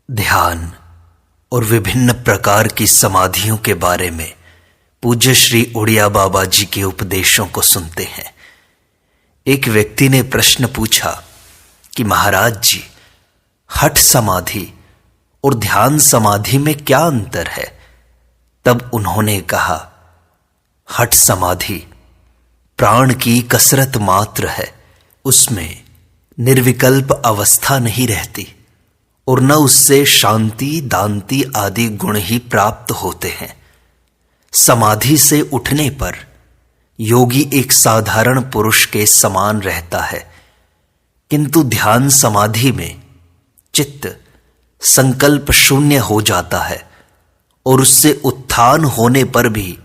ध्यान और विभिन्न प्रकार की समाधियों के बारे में पूज्य श्री उड़िया बाबा जी के उपदेशों को सुनते हैं। एक व्यक्ति ने प्रश्न पूछा कि महाराज जी, हठ समाधि और ध्यान समाधि में क्या अंतर है? तब उन्होंने कहा, हठ समाधि प्राण की कसरत मात्र है, उसमें निर्विकल्प अवस्था नहीं रहती और न उससे शांति दांति आदि गुण ही प्राप्त होते हैं। समाधि से उठने पर योगी एक साधारण पुरुष के समान रहता है, किंतु ध्यान समाधि में चित्त संकल्प शून्य हो जाता है और उससे उत्थान होने पर भी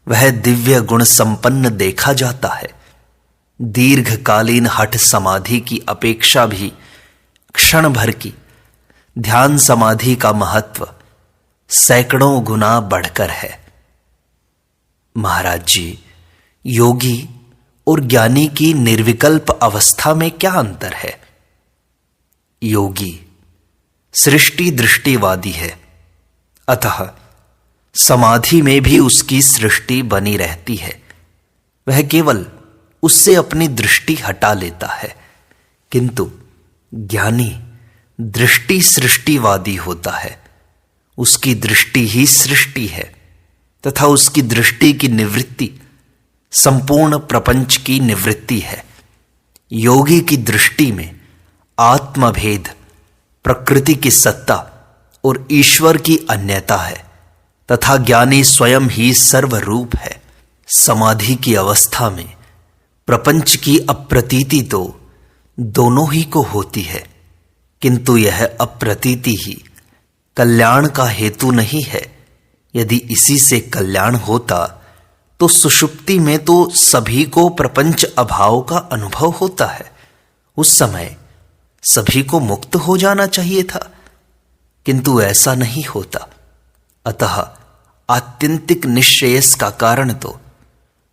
वह दिव्य गुण संपन्न देखा जाता है। दीर्घकालीन हठ समाधि की अपेक्षा भी क्षण भर की ध्यान समाधि का महत्व सैकड़ों गुना बढ़कर है। महाराज जी, योगी और ज्ञानी की निर्विकल्प अवस्था में क्या अंतर है? योगी सृष्टि दृष्टिवादी है, अतः समाधि में भी उसकी सृष्टि बनी रहती है। वह केवल उससे अपनी दृष्टि हटा लेता है, किंतु ज्ञानी दृष्टि सृष्टिवादी होता है। उसकी दृष्टि ही सृष्टि है तथा उसकी दृष्टि की निवृत्ति संपूर्ण प्रपंच की निवृत्ति है। योगी की दृष्टि में आत्मभेद, प्रकृति की सत्ता और ईश्वर की अन्यता है तथा ज्ञानी स्वयं ही सर्वरूप है। समाधि की अवस्था में प्रपंच की अप्रतीति तो दोनों ही को होती है, किंतु यह अप्रतीति ही कल्याण का हेतु नहीं है। यदि इसी से कल्याण होता तो सुषुप्ति में तो सभी को प्रपंच अभाव का अनुभव होता है। उस समय सभी को मुक्त हो जाना चाहिए था, किंतु ऐसा नहीं होता। अतः आत्यंतिक निश्रेयस का कारण तो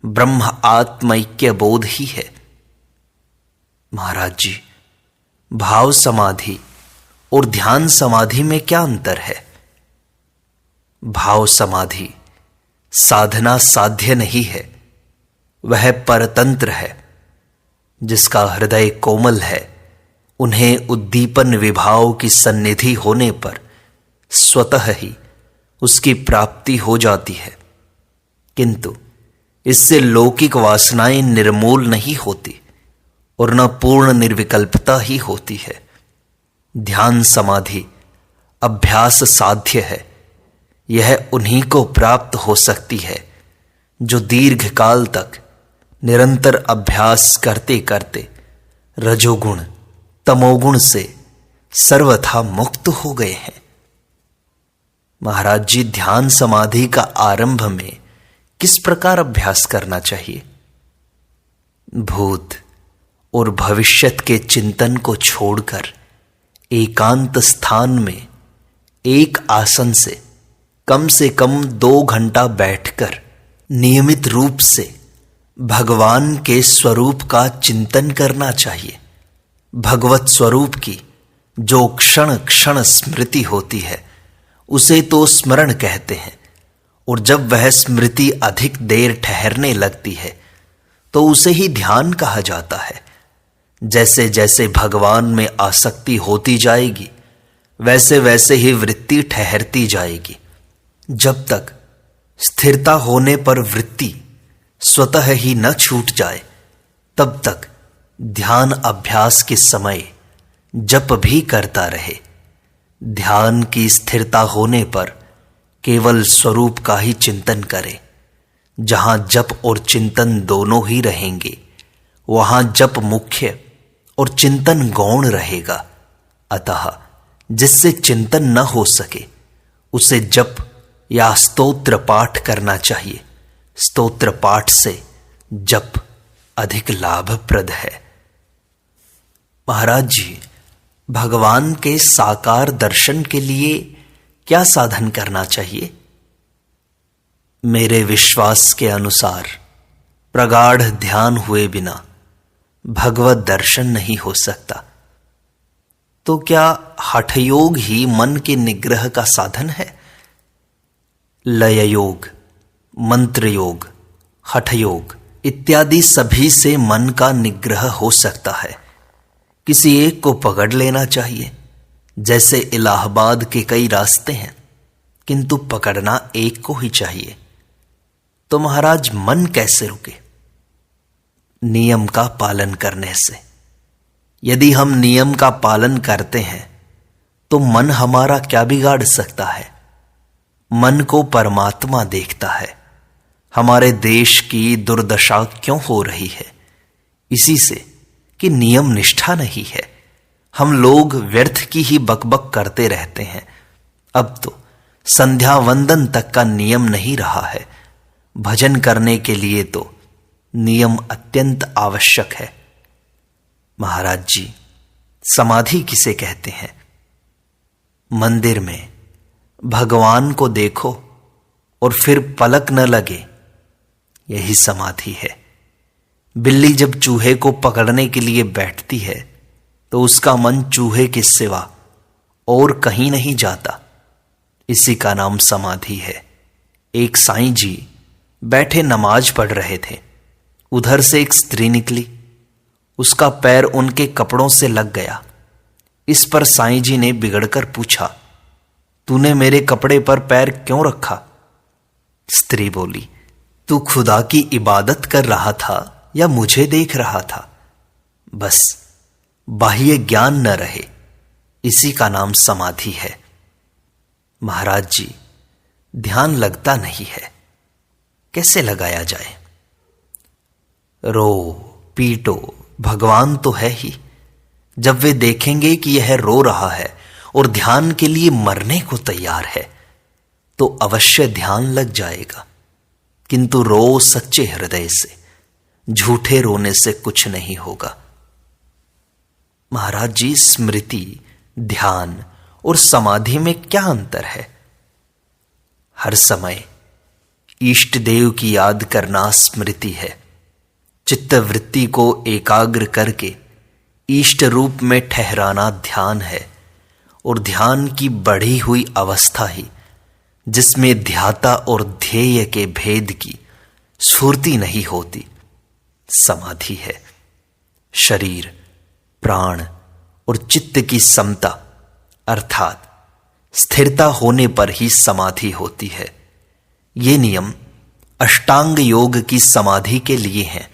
ब्रह्म आत्मैक्य बोध ही है। महाराज जी, भाव समाधि और ध्यान समाधि में क्या अंतर है? भाव समाधि साधना साध्य नहीं है, वह परतंत्र है। जिसका हृदय कोमल है, उन्हें उद्दीपन विभाव की सन्निधि होने पर स्वतः ही उसकी प्राप्ति हो जाती है, किंतु इससे लौकिक वासनाएं निर्मूल नहीं होती और न पूर्ण निर्विकल्पता ही होती है। ध्यान समाधि अभ्यास साध्य है। यह उन्हीं को प्राप्त हो सकती है जो दीर्घ काल तक निरंतर अभ्यास करते करते रजोगुण तमोगुण से सर्वथा मुक्त हो गए हैं। महाराज जी, ध्यान समाधि का आरंभ में किस प्रकार अभ्यास करना चाहिए? भूत और भविष्यत के चिंतन को छोड़कर एकांत स्थान में एक आसन से कम 2 घंटा बैठकर नियमित रूप से भगवान के स्वरूप का चिंतन करना चाहिए। भगवत स्वरूप की जो क्षण क्षण स्मृति होती है, उसे तो स्मरण कहते हैं, और जब वह स्मृति अधिक देर ठहरने लगती है तो उसे ही ध्यान कहा जाता है। जैसे जैसे भगवान में आसक्ति होती जाएगी, वैसे वैसे ही वृत्ति ठहरती जाएगी। जब तक स्थिरता होने पर वृत्ति स्वतः ही न छूट जाए, तब तक ध्यान अभ्यास के समय जप भी करता रहे। ध्यान की स्थिरता होने पर केवल स्वरूप का ही चिंतन करे। जहां जप और चिंतन दोनों ही रहेंगे, वहां जप मुख्य और चिंतन गौण रहेगा। अतः जिससे चिंतन न हो सके, उसे जप या स्तोत्र पाठ करना चाहिए। स्तोत्र पाठ से जप अधिक लाभप्रद है। महाराज जी, भगवान के साकार दर्शन के लिए क्या साधन करना चाहिए? मेरे विश्वास के अनुसार प्रगाढ़ ध्यान हुए बिना भगवत दर्शन नहीं हो सकता। तो क्या हठयोग ही मन के निग्रह का साधन है? लय योग, मंत्र योग, हठयोग इत्यादि सभी से मन का निग्रह हो सकता है। किसी एक को पकड़ लेना चाहिए। जैसे इलाहाबाद के कई रास्ते हैं, किंतु पकड़ना एक को ही चाहिए। तो महाराज मन कैसे रुके? नियम का पालन करने से। यदि हम नियम का पालन करते हैं तो मन हमारा क्या बिगाड़ सकता है? मन को परमात्मा देखता है। हमारे देश की दुर्दशा क्यों हो रही है? इसी से कि नियम निष्ठा नहीं है। हम लोग व्यर्थ की ही बकबक करते रहते हैं। अब तो संध्या वंदन तक का नियम नहीं रहा है। भजन करने के लिए तो नियम अत्यंत आवश्यक है। महाराज जी, समाधि किसे कहते हैं? मंदिर में भगवान को देखो और फिर पलक न लगे, यही समाधि है। बिल्ली जब चूहे को पकड़ने के लिए बैठती है तो उसका मन चूहे के सिवा और कहीं नहीं जाता। इसी का नाम समाधि है। एक साईं जी बैठे नमाज पढ़ रहे थे। उधर से एक स्त्री निकली। उसका पैर उनके कपड़ों से लग गया। इस पर साईं जी ने बिगड़कर पूछा, तूने मेरे कपड़े पर पैर क्यों रखा? स्त्री बोली, तू खुदा की इबादत कर रहा था या मुझे देख रहा था? बस बाह्य ज्ञान न रहे, इसी का नाम समाधि है। महाराज जी, ध्यान लगता नहीं है, कैसे लगाया जाए? रो पीटो, भगवान तो है ही। जब वे देखेंगे कि यह रो रहा है और ध्यान के लिए मरने को तैयार है तो अवश्य ध्यान लग जाएगा। किंतु रो सच्चे हृदय से, झूठे रोने से कुछ नहीं होगा। महाराज जी, स्मृति, ध्यान और समाधि में क्या अंतर है? हर समय इष्ट देव की याद करना स्मृति है। चित्तवृत्ति को एकाग्र करके इष्ट रूप में ठहराना ध्यान है। और ध्यान की बढ़ी हुई अवस्था ही, जिसमें ध्याता और ध्येय के भेद की स्फूर्ति नहीं होती, समाधि है। शरीर, प्राण और चित्त की समता अर्थात स्थिरता होने पर ही समाधि होती है। ये नियम अष्टांग योग की समाधि के लिए हैं।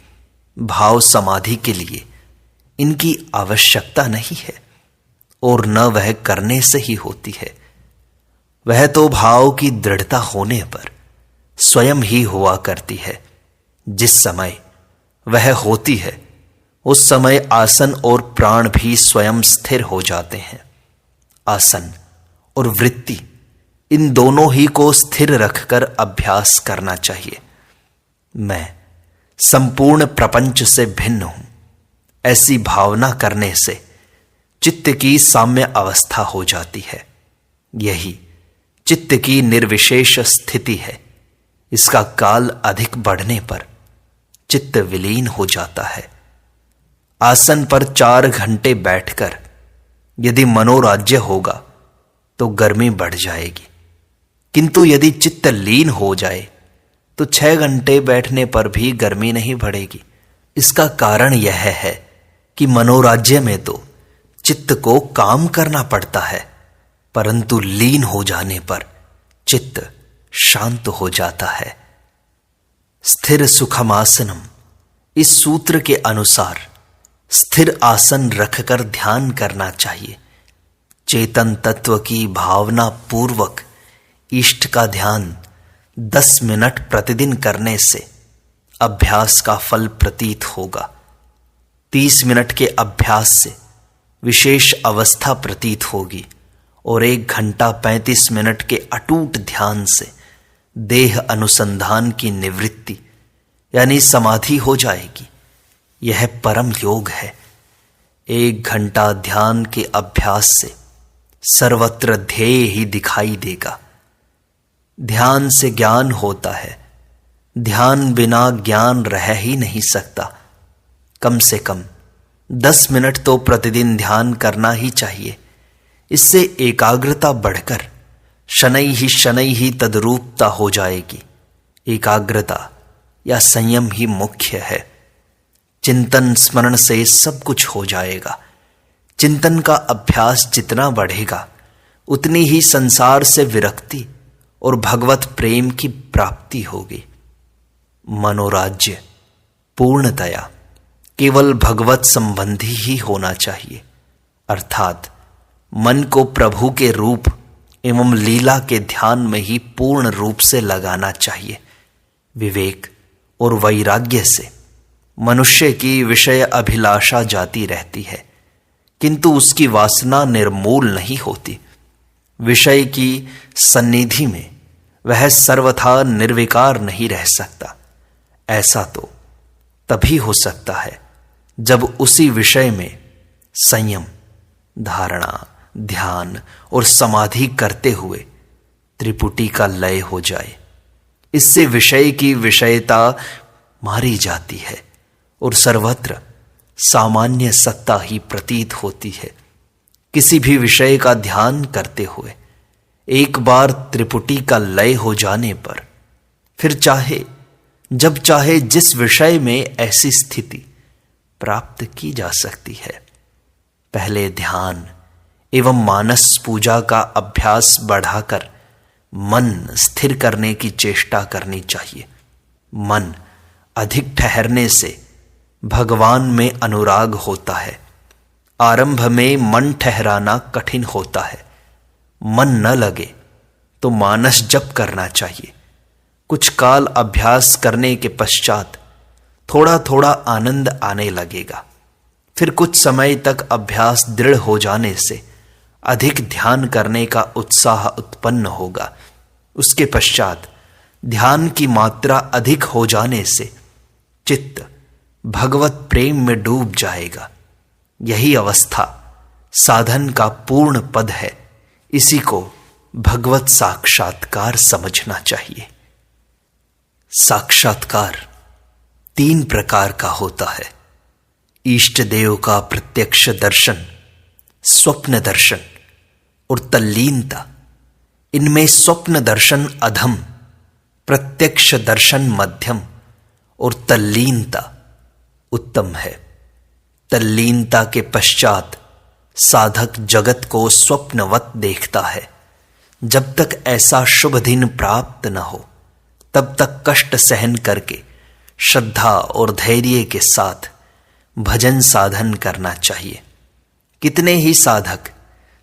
भाव समाधि के लिए इनकी आवश्यकता नहीं है और न वह करने से ही होती है। वह तो भाव की दृढ़ता होने पर स्वयं ही हुआ करती है। जिस समय वह होती है उस समय आसन और प्राण भी स्वयं स्थिर हो जाते हैं। आसन और वृत्ति, इन दोनों ही को स्थिर रखकर अभ्यास करना चाहिए। मैं संपूर्ण प्रपंच से भिन्न हूं, ऐसी भावना करने से चित्त की साम्य अवस्था हो जाती है। यही चित्त की निर्विशेष स्थिति है। इसका काल अधिक बढ़ने पर चित्त विलीन हो जाता है। आसन पर 4 घंटे बैठकर यदि मनोराज्य होगा तो गर्मी बढ़ जाएगी, किंतु यदि चित्त लीन हो जाए तो 6 घंटे बैठने पर भी गर्मी नहीं बढ़ेगी। इसका कारण यह है कि मनोराज्य में तो चित्त को काम करना पड़ता है, परंतु लीन हो जाने पर चित्त शांत हो जाता है। स्थिर सुखमासनम, इस सूत्र के अनुसार स्थिर आसन रखकर ध्यान करना चाहिए। चेतन तत्व की भावना पूर्वक इष्ट का ध्यान 10 मिनट प्रतिदिन करने से अभ्यास का फल प्रतीत होगा। 30 मिनट के अभ्यास से विशेष अवस्था प्रतीत होगी और 1 घंटा 35 मिनट के अटूट ध्यान से देह अनुसंधान की निवृत्ति यानी समाधि हो जाएगी। यह परम योग है। 1 घंटा ध्यान के अभ्यास से सर्वत्र ध्येय ही दिखाई देगा। ध्यान से ज्ञान होता है। ध्यान बिना ज्ञान रह ही नहीं सकता। कम से कम 10 मिनट तो प्रतिदिन ध्यान करना ही चाहिए। इससे एकाग्रता बढ़कर शनै ही तद्रूपता हो जाएगी। एकाग्रता या संयम ही मुख्य है। चिंतन स्मरण से सब कुछ हो जाएगा। चिंतन का अभ्यास जितना बढ़ेगा उतनी ही संसार से विरक्ति और भगवत प्रेम की प्राप्ति होगी। मनोराज्य पूर्णतया केवल भगवत संबंधी ही होना चाहिए, अर्थात मन को प्रभु के रूप एवं लीला के ध्यान में ही पूर्ण रूप से लगाना चाहिए। विवेक और वैराग्य से मनुष्य की विषय अभिलाषा जाती रहती है, किंतु उसकी वासना निर्मूल नहीं होती। विषय की सन्निधि में वह सर्वथा निर्विकार नहीं रह सकता। ऐसा तो तभी हो सकता है जब उसी विषय में संयम, धारणा, ध्यान और समाधि करते हुए त्रिपुटी का लय हो जाए। इससे विषय की विषयता मारी जाती है और सर्वत्र सामान्य सत्ता ही प्रतीत होती है। किसी भी विषय का ध्यान करते हुए एक बार त्रिपुटी का लय हो जाने पर फिर चाहे जब चाहे जिस विषय में ऐसी स्थिति प्राप्त की जा सकती है। पहले ध्यान एवं मानस पूजा का अभ्यास बढ़ाकर मन स्थिर करने की चेष्टा करनी चाहिए। मन अधिक ठहरने से भगवान में अनुराग होता है। आरंभ में मन ठहराना कठिन होता है। मन न लगे तो मानस जप करना चाहिए। कुछ काल अभ्यास करने के पश्चात थोड़ा थोड़ा आनंद आने लगेगा। फिर कुछ समय तक अभ्यास दृढ़ हो जाने से अधिक ध्यान करने का उत्साह उत्पन्न होगा। उसके पश्चात ध्यान की मात्रा अधिक हो जाने से चित्त भगवत प्रेम में डूब जाएगा। यही अवस्था साधन का पूर्ण पद है। इसी को भगवत साक्षात्कार समझना चाहिए। साक्षात्कार 3 प्रकार का होता है। इष्ट देव का प्रत्यक्ष दर्शन, स्वप्न दर्शन और तल्लीनता। इनमें स्वप्न दर्शन अधम, प्रत्यक्ष दर्शन मध्यम और तल्लीनता उत्तम है। तल्लीनता के पश्चात साधक जगत को स्वप्नवत देखता है। जब तक ऐसा शुभ दिन प्राप्त न हो तब तक कष्ट सहन करके श्रद्धा और धैर्य के साथ भजन साधन करना चाहिए। कितने ही साधक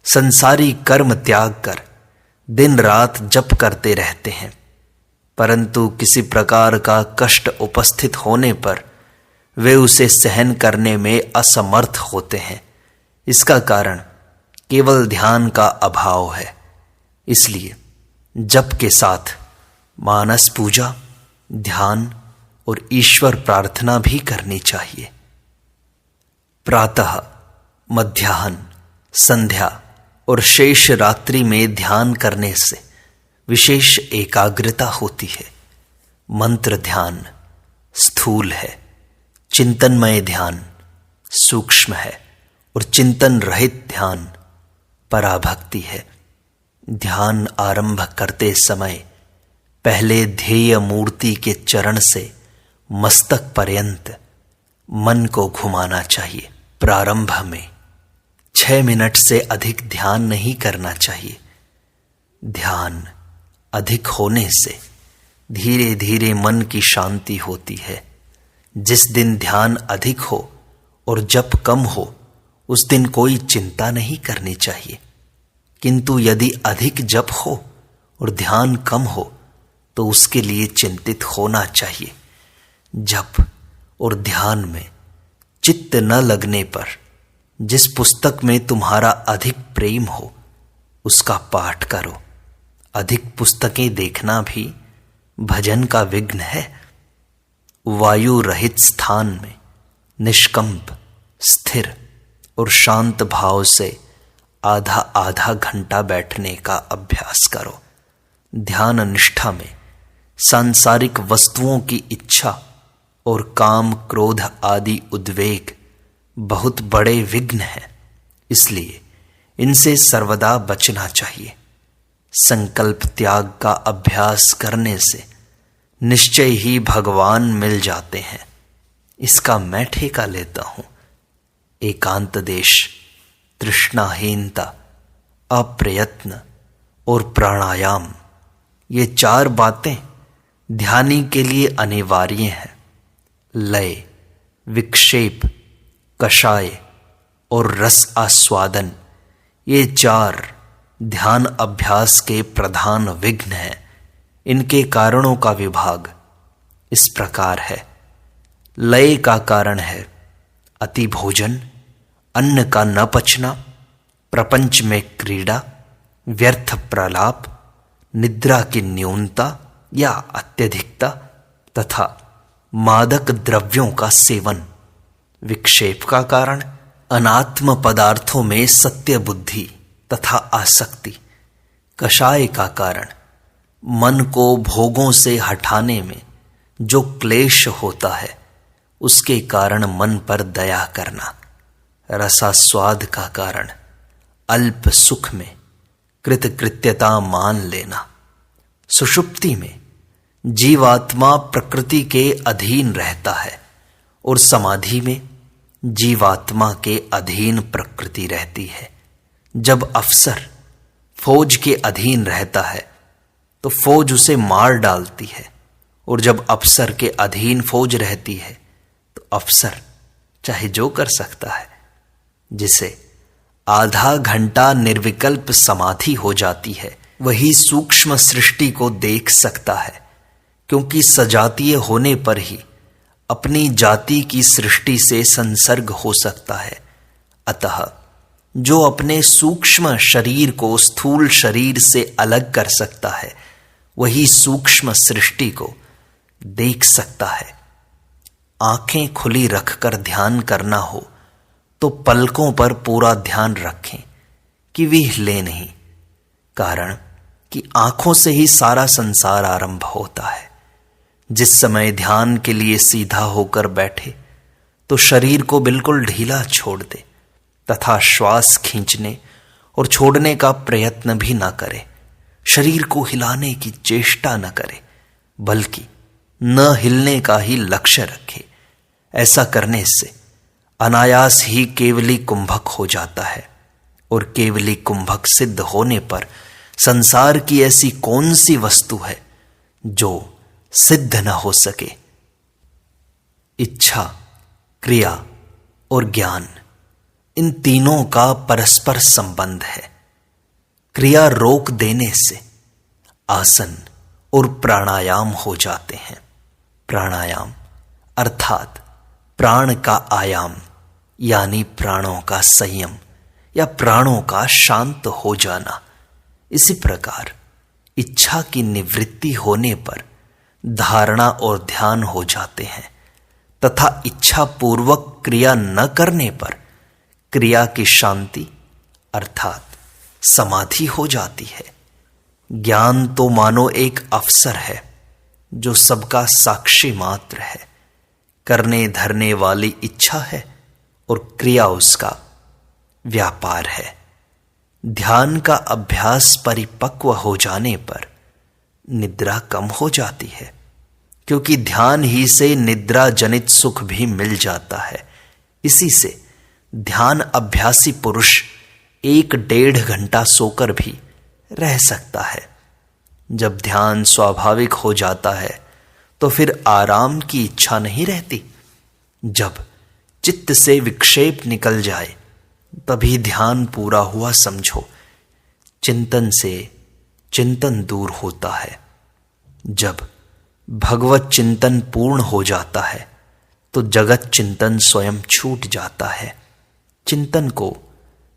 संसारी कर्म त्याग कर दिन रात जप करते रहते हैं, परंतु किसी प्रकार का कष्ट उपस्थित होने पर वे उसे सहन करने में असमर्थ होते हैं। इसका कारण केवल ध्यान का अभाव है। इसलिए जप के साथ मानस पूजा, ध्यान और ईश्वर प्रार्थना भी करनी चाहिए। प्रातः, मध्याह्न, संध्या और शेष रात्रि में ध्यान करने से विशेष एकाग्रता होती है। मंत्र ध्यान स्थूल है, चिंतनमय ध्यान सूक्ष्म है और चिंतन रहित ध्यान पराभक्ति है। ध्यान आरंभ करते समय पहले ध्येय मूर्ति के चरण से मस्तक पर्यंत मन को घुमाना चाहिए। प्रारंभ में 6 मिनट से अधिक ध्यान नहीं करना चाहिए। ध्यान अधिक होने से धीरे धीरे मन की शांति होती है। जिस दिन ध्यान अधिक हो और जप कम हो उस दिन कोई चिंता नहीं करनी चाहिए, किंतु यदि अधिक जप हो और ध्यान कम हो तो उसके लिए चिंतित होना चाहिए। जप और ध्यान में चित्त न लगने पर जिस पुस्तक में तुम्हारा अधिक प्रेम हो उसका पाठ करो। अधिक पुस्तकें देखना भी भजन का विघ्न है। वायु रहित स्थान में निष्कंप, स्थिर और शांत भाव से आधा आधा घंटा बैठने का अभ्यास करो। ध्यान निष्ठा में सांसारिक वस्तुओं की इच्छा और काम, क्रोध आदि उद्वेग बहुत बड़े विघ्न हैं। इसलिए इनसे सर्वदा बचना चाहिए। संकल्प त्याग का अभ्यास करने से निश्चय ही भगवान मिल जाते हैं, इसका मैं ठेका लेता हूं। एकांत देश, तृष्णाहीनता, अप्रयत्न और प्राणायाम, ये 4 बातें ध्यानी के लिए अनिवार्य हैं। लय, विक्षेप, कषाय और रस आस्वादन, ये 4 ध्यान अभ्यास के प्रधान विघ्न हैं। इनके कारणों का विभाग इस प्रकार है। लय का कारण है अति भोजन, अन्न का न पचना, प्रपंच में क्रीड़ा, व्यर्थ प्रलाप, निद्रा की न्यूनता या अत्यधिकता तथा मादक द्रव्यों का सेवन। विक्षेप का कारण अनात्म पदार्थों में सत्य बुद्धि तथा आसक्ति। कषाय का कारण मन को भोगों से हटाने में जो क्लेश होता है उसके कारण मन पर दया करना। रसास्वाद का कारण अल्प सुख में कृतकृत्यता मान लेना। सुषुप्ति में जीवात्मा प्रकृति के अधीन रहता है और समाधि में जीवात्मा के अधीन प्रकृति रहती है। जब अफसर फौज के अधीन रहता है तो फौज उसे मार डालती है, और जब अफसर के अधीन फौज रहती है तो अफसर चाहे जो कर सकता है। जिसे आधा घंटा निर्विकल्प समाधि हो जाती है वही सूक्ष्म सृष्टि को देख सकता है, क्योंकि सजातीय होने पर ही अपनी जाति की सृष्टि से संसर्ग हो सकता है। अतः जो अपने सूक्ष्म शरीर को स्थूल शरीर से अलग कर सकता है वही सूक्ष्म सृष्टि को देख सकता है। आंखें खुली रखकर ध्यान करना हो तो पलकों पर पूरा ध्यान रखें कि वे हिले नहीं, कारण कि आंखों से ही सारा संसार आरंभ होता है। जिस समय ध्यान के लिए सीधा होकर बैठे तो शरीर को बिल्कुल ढीला छोड़ दे तथा श्वास खींचने और छोड़ने का प्रयत्न भी न करे। शरीर को हिलाने की चेष्टा न करे, बल्कि न हिलने का ही लक्ष्य रखे। ऐसा करने से अनायास ही केवली कुंभक हो जाता है, और केवली कुंभक सिद्ध होने पर संसार की ऐसी कौन सी वस्तु है जो सिद्ध न हो सके। इच्छा, क्रिया और ज्ञान, इन तीनों का परस्पर संबंध है। क्रिया रोक देने से आसन और प्राणायाम हो जाते हैं। प्राणायाम अर्थात प्राण का आयाम, यानी प्राणों का संयम या प्राणों का शांत हो जाना। इसी प्रकार इच्छा की निवृत्ति होने पर धारणा और ध्यान हो जाते हैं, तथा इच्छा पूर्वक क्रिया न करने पर क्रिया की शांति अर्थात समाधि हो जाती है। ज्ञान तो मानो एक अवसर है जो सबका साक्षी मात्र है। करने धरने वाली इच्छा है और क्रिया उसका व्यापार है। ध्यान का अभ्यास परिपक्व हो जाने पर निद्रा कम हो जाती है, क्योंकि ध्यान ही से निद्रा जनित सुख भी मिल जाता है। इसी से ध्यान अभ्यासी पुरुष 1-1.5 घंटा सोकर भी रह सकता है। जब ध्यान स्वाभाविक हो जाता है तो फिर आराम की इच्छा नहीं रहती। जब चित्त से विक्षेप निकल जाए तभी ध्यान पूरा हुआ समझो। चिंतन से चिंतन दूर होता है। जब भगवत चिंतन पूर्ण हो जाता है तो जगत चिंतन स्वयं छूट जाता है। चिंतन को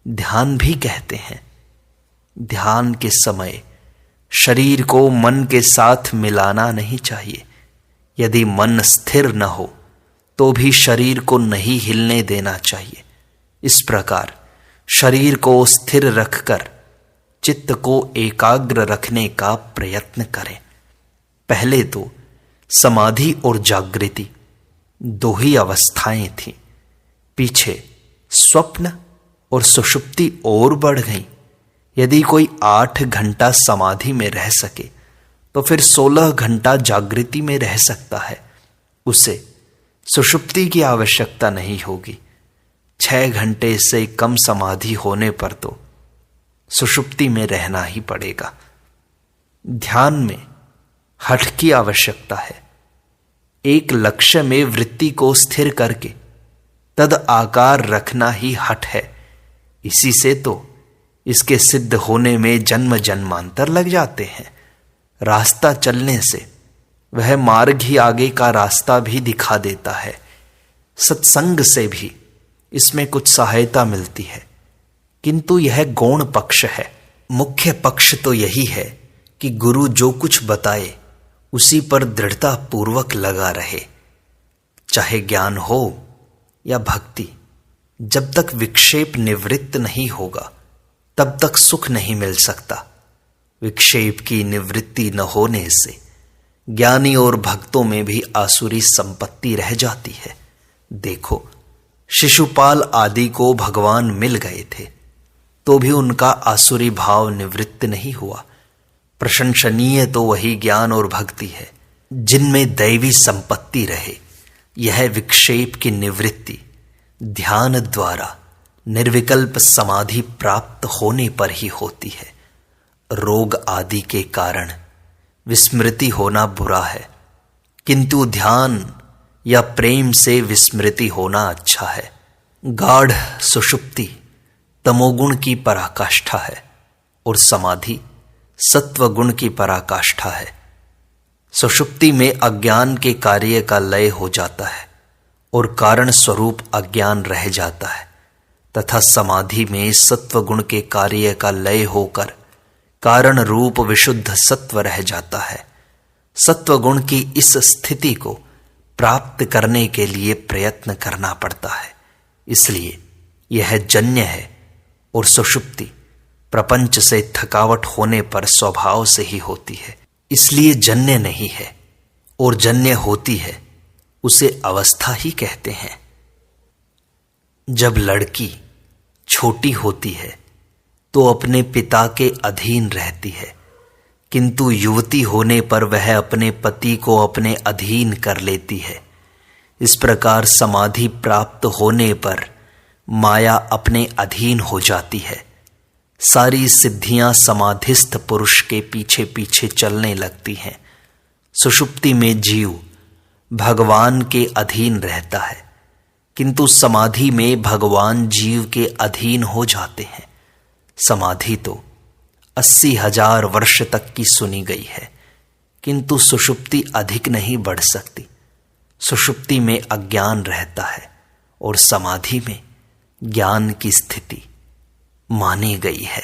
ध्यान भी कहते हैं। ध्यान के समय शरीर को मन के साथ मिलाना नहीं चाहिए। यदि मन स्थिर न हो तो भी शरीर को नहीं हिलने देना चाहिए। इस प्रकार शरीर को स्थिर रखकर चित्त को एकाग्र रखने का प्रयत्न करें। पहले तो समाधि और जागृति 2 ही अवस्थाएं थीं। पीछे स्वप्न और सुषुप्ति और बढ़ गई। यदि कोई 8 घंटा समाधि में रह सके तो फिर 16 घंटा जागृति में रह सकता है। उसे सुषुप्ति की आवश्यकता नहीं होगी। 6 घंटे से कम समाधि होने पर तो सुषुप्ति में रहना ही पड़ेगा। ध्यान में हठ की आवश्यकता है। एक लक्ष्य में वृत्ति को स्थिर करके तद आकार रखना ही हठ है। इसी से तो इसके सिद्ध होने में जन्म जन्मांतर लग जाते हैं। रास्ता चलने से वह मार्ग ही आगे का रास्ता भी दिखा देता है। सत्संग से भी इसमें कुछ सहायता मिलती है, किंतु यह गौण पक्ष है। मुख्य पक्ष तो यही है कि गुरु जो कुछ बताए उसी पर दृढ़ता पूर्वक लगा रहे। चाहे ज्ञान हो या भक्ति, जब तक विक्षेप निवृत्त नहीं होगा तब तक सुख नहीं मिल सकता। विक्षेप की निवृत्ति न होने से ज्ञानी और भक्तों में भी आसुरी संपत्ति रह जाती है। देखो, शिशुपाल आदि को भगवान मिल गए थे तो भी उनका आसुरी भाव निवृत्त नहीं हुआ। प्रशंसनीय तो वही ज्ञान और भक्ति है जिनमें दैवी संपत्ति रहे। यह विक्षेप की निवृत्ति ध्यान द्वारा निर्विकल्प समाधि प्राप्त होने पर ही होती है। रोग आदि के कारण विस्मृति होना बुरा है, किंतु ध्यान या प्रेम से विस्मृति होना अच्छा है। गाढ़ सुषुप्ति तमोगुण की पराकाष्ठा है और समाधि सत्वगुण की पराकाष्ठा है। सुषुप्ति में अज्ञान के कार्य का लय हो जाता है और कारण स्वरूप अज्ञान रह जाता है, तथा समाधि में सत्वगुण के कार्य का लय होकर कारण रूप विशुद्ध सत्व रह जाता है। सत्वगुण की इस स्थिति को प्राप्त करने के लिए प्रयत्न करना पड़ता है। इसलिए यह जन्य है और सुषुप्ति प्रपंच से थकावट होने पर स्वभाव से ही होती है। इसलिए जन्य नहीं है, और जन्य होती है उसे अवस्था ही कहते हैं। जब लड़की छोटी होती है तो अपने पिता के अधीन रहती है, किंतु युवती होने पर वह अपने पति को अपने अधीन कर लेती है। इस प्रकार समाधि प्राप्त होने पर माया अपने अधीन हो जाती है। सारी सिद्धियां समाधिस्थ पुरुष के पीछे पीछे चलने लगती हैं। सुषुप्ति में जीव भगवान के अधीन रहता है, किंतु समाधि में भगवान जीव के अधीन हो जाते हैं। समाधि तो 80,000 वर्ष तक की सुनी गई है, किंतु सुषुप्ति अधिक नहीं बढ़ सकती। सुषुप्ति में अज्ञान रहता है और समाधि में ज्ञान की स्थिति मानी गई है।